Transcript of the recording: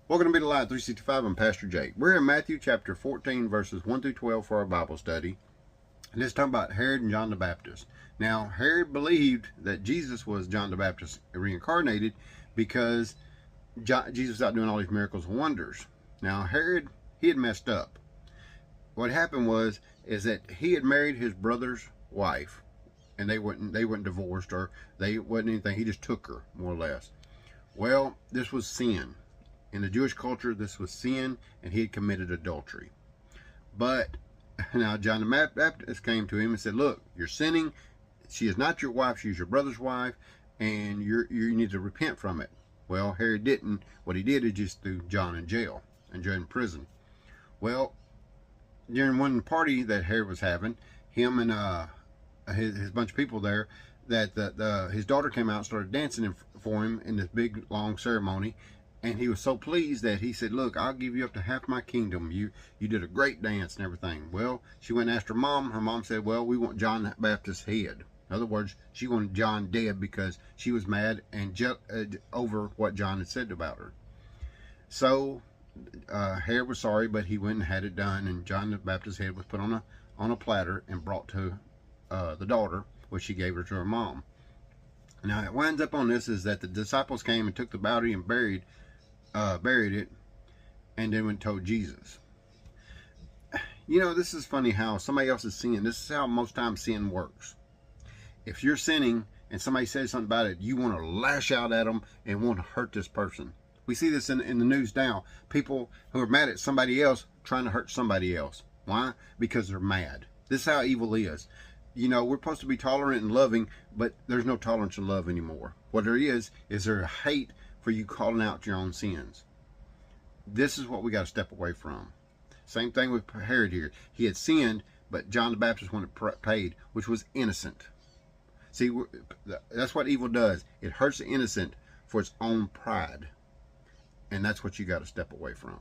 Welcome to Be the Light 365. I'm Pastor Jake. We're in Matthew chapter 14, verses 1 through 12 for our Bible study. And it's talking about Herod and John the Baptist. Now, Herod believed that Jesus was John the Baptist reincarnated because Jesus was out doing all these miracles and wonders. Now, Herod, he had messed up. What happened is that he had married his brother's wife, and they weren't divorced, or they wasn't anything. He just took her, more or less. Well, this was sin. In the Jewish culture, this was sin, and he had committed adultery. But now John the Baptist came to him and said, look, you're sinning. She is not your wife. She's your brother's wife, and you need to repent from it. Well, Herod didn't. What he did is just threw John in jail and John in prison. Well, during one party that Herod was having, him and his bunch of people there, that his daughter came out and started dancing for him in this big, long ceremony. And he was so pleased that he said, look, I'll give you up to half my kingdom. You did a great dance and everything. Well, she went and asked her mom. Her mom said, well, we want John the Baptist's head. In other words, she wanted John dead because she was mad and over what John had said about her. So Herod was sorry, but he went and had it done. And John the Baptist's head was put on a platter and brought to the daughter, which she gave her to her mom. Now, it winds up on this is that the disciples came and took the body and buried it, and then went and told Jesus. You know, this is funny how somebody else is sinning. This is how most times sin works. If you're sinning and somebody says something about it, you want to lash out at them and want to hurt this person. We see this in the news now. People who are mad at somebody else trying to hurt somebody else. Why? Because they're mad. This is how evil is. You know, we're supposed to be tolerant and loving, but there's no tolerance and love anymore. What there is there hate for you calling out your own sins. This is what we got to step away from. Same thing with Herod here. He had sinned, but John the Baptist wanted paid, which was innocent. See, that's what evil does. It hurts the innocent for its own pride. And that's what you got to step away from.